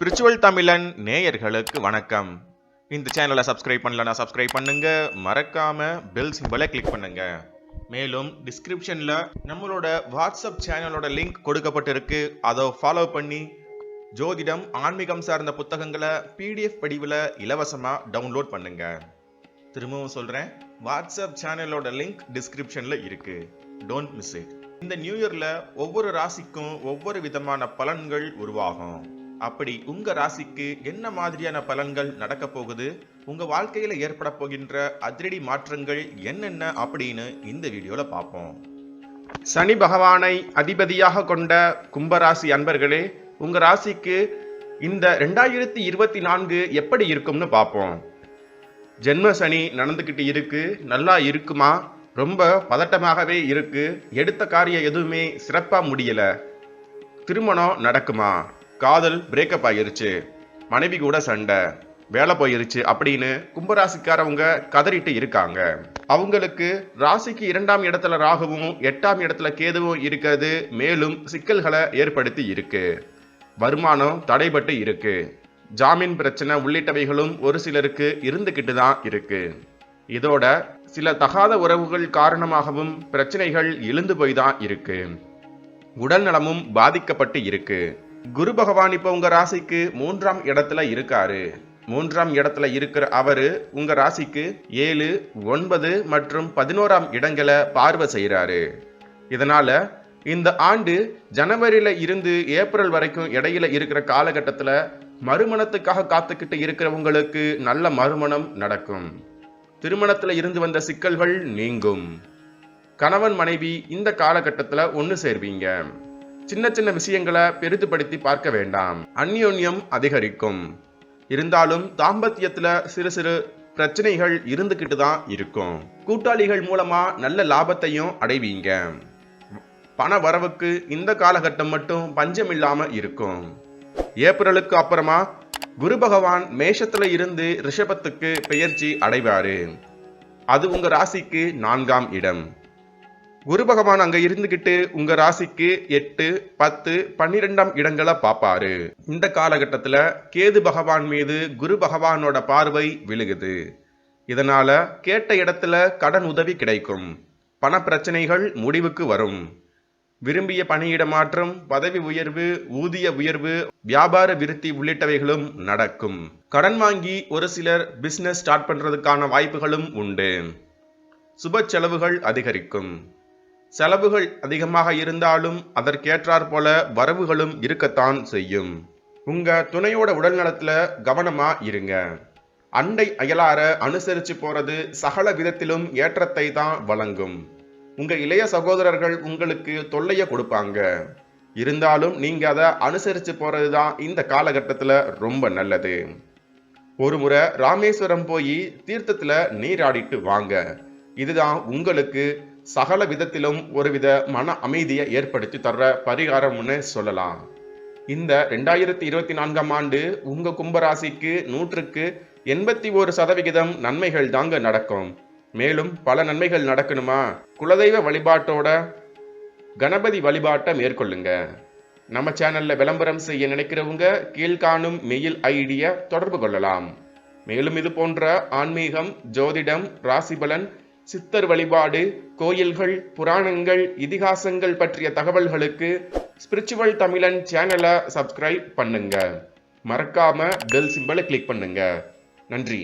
Spiritual தமிழன் நேயர்களுக்கு வணக்கம். இந்த சேனலை சப்ஸ்கிரைப் பண்ணலன்னா சப்ஸ்கிரைப் பண்ணுங்க, மறக்காம பெல் சிம்பலை கிளிக் பண்ணுங்க. மேலும் டிஸ்கிரிப்ஷன்ல நம்மளோட வாட்ஸ்அப் சேனலோட லிங்க் கொடுக்கப்பட்டிருக்கு. அதை ஃபாலோ பண்ணி ஜோதிடம் ஆன்மீகம் சார்ந்த புத்தகங்களை PDF வடிவில் இலவசமா டவுன்லோட் பண்ணுங்க. திரும்பவும் சொல்றேன், வாட்ஸ்அப் சேனலோட லிங்க் டிஸ்கிரிப்ஷன்ல இருக்கு. Don't miss it. இந்த நியூ இயர்ல ஒவ்வொரு ராசிக்கும் ஒவ்வொரு விதமான பலன்கள் உருவாகும். அப்படி உங்க ராசிக்கு என்ன மாதிரியான பலன்கள் நடக்க போகுது, உங்க வாழ்க்கையில ஏற்பட போகின்ற அதிரடி மாற்றங்கள் என்னென்ன அப்படின்னு இந்த வீடியோல பார்ப்போம். சனி பகவானை அதிபதியாக கொண்ட கும்பராசி அன்பர்களே, உங்க ராசிக்கு இந்த 2024 எப்படி இருக்கும்னு பார்ப்போம். ஜென்ம சனி நடந்துகிட்டு இருக்கு. நல்லா இருக்குமா? ரொம்ப பதட்டமாகவே இருக்கு. எடுத்த காரியம் எதுவுமே சிறப்பா முடியல. திருமணம் நடக்குமா? காதல் பிரேக்கப் ஆயிருச்சு, மனைவி கூட சண்டை, வேலை போயிருச்சு அப்படின்னு கும்பராசிக்காரவங்க கதறிட்டு இருக்காங்க. அவங்களுக்கு ராசிக்கு 2ஆம் இடத்துல ராகுவும் 8ஆம் இடத்துல கேதுவும் இருக்கிறது மேலும் சிக்கல்களை ஏற்படுத்தி இருக்கு. வருமானம் தடைபட்டு இருக்கு. ஜாமீன் பிரச்சனை உள்ளிட்டவைகளும் ஒரு சிலருக்கு இருந்துகிட்டு தான் இருக்கு. இதோட சில தகாத உறவுகள் காரணமாகவும் பிரச்சனைகள் எழுந்து போய் தான் இருக்கு. உடல் நலமும் பாதிக்கப்பட்டு இருக்கு. குரு பகவான் இப்ப உங்க ராசிக்கு 3ஆம் இடத்துல இருக்காரு. 3ஆம் இடத்துல இருக்கிற அவரு உங்க ராசிக்கு 7, 9 மற்றும் 11ஆம் இடங்களை பார்வை செய்யறாரு. இதனால இந்த ஆண்டு ஜனவரியில இருந்து ஏப்ரல் வரைக்கும் இடையில இருக்கிற காலகட்டத்துல மறுமணத்துக்காக காத்துக்கிட்டு இருக்கிறவங்களுக்கு நல்ல மறுமணம் நடக்கும். திருமணத்துல இருந்து வந்த சிக்கல்கள் நீங்கும். கணவன் மனைவி இந்த காலகட்டத்துல ஒன்னு சேர்வீங்க. சின்ன சின்ன விஷயங்களை பெரிதுபடுத்தி பார்க்க வேண்டாம். அந்யோன்யம் அதிகரிக்கும். இருந்தாலும் தாம்பத்தியத்துல சிறு சிறு பிரச்சனைகள் இருந்துகிட்டு தான் இருக்கும். கூட்டாளிகள் மூலமா நல்ல லாபத்தையும் அடைவீங்க. பண வரவுக்கு இந்த காலகட்டம் மட்டும் பஞ்சம் இல்லாம இருக்கும். ஏப்ரலுக்கு அப்புறமா குரு பகவான் மேஷத்துல இருந்து ரிஷபத்துக்கு பெயர்ச்சி அடைவாரு. அது உங்க ராசிக்கு 4ஆம் இடம். குரு பகவான் அங்க இருந்துகிட்டு உங்க ராசிக்கு 8, 10, 12ஆம் இடங்களை பார்ப்பாரு. இந்த காலகட்டத்துல கேது பகவான் மீது குரு பகவானோட பார்வை விழுகுது. இதனால கேட்ட இடத்துல கடன் உதவி கிடைக்கும். பண பிரச்சனைகள் முடிவுக்கு வரும். விரும்பிய பணியிட மாற்றம், பதவி உயர்வு, ஊதிய உயர்வு, வியாபார விருத்தி உள்ளிட்டவைகளும் நடக்கும். கடன் வாங்கி ஒரு சிலர் பிசினஸ் ஸ்டார்ட் பண்றதுக்கான வாய்ப்புகளும் உண்டு. சுப செலவுகள் அதிகரிக்கும். செலவுகள் அதிகமாக இருந்தாலும் அதற்கேற்றாற் போல வரவுகளும் இருக்கத்தான் செய்யும். உங்க துணையோட உடல் நலத்துல கவனமா இருங்க. அண்டை அயலார அனுசரிச்சு போறது சகல விதத்திலும் ஏற்றத்தை தான் வழங்கும். உங்க இளைய சகோதரர்கள் உங்களுக்கு தொல்லைய கொடுப்பாங்க. இருந்தாலும் நீங்க அதை அனுசரிச்சு போறதுதான் இந்த காலகட்டத்துல ரொம்ப நல்லது. ஒரு முறை ராமேஸ்வரம் போய் தீர்த்தத்துல நீராடிட்டு வாங்க. இதுதான் உங்களுக்கு சகல விதத்திலும் ஒருவித மன அமைதியை ஏற்படுத்தி தர்ற பரிகாரம்னு சொல்லலாம். இந்த 2024ஆம் ஆண்டு உங்க கும்பராசிக்கு 100க்கு 81% நன்மைகள் தாங்க நடக்கும். மேலும் பல நன்மைகள் நடக்கணுமா? குலதெய்வ வழிபாட்டோட கணபதி வழிபாட்டை மேற்கொள்ளுங்க. நம்ம சேனல்ல விளம்பரம் செய்ய நினைக்கிறவங்க கீழ்காணும் மெயில் ஐடியை தொடர்பு கொள்ளலாம். மேலும் இது போன்ற ஆன்மீகம், ஜோதிடம், ராசிபலன், சித்தர் வழிபாடு, கோயில்கள், புராணங்கள், இதிகாசங்கள் பற்றிய தகவல்களுக்கு ஸ்பிரிச்சுவல் தமிழன் சேனலை சப்ஸ்கிரைப் பண்ணுங்க. மறக்காம பெல் சிம்பலை கிளிக் பண்ணுங்க. நன்றி.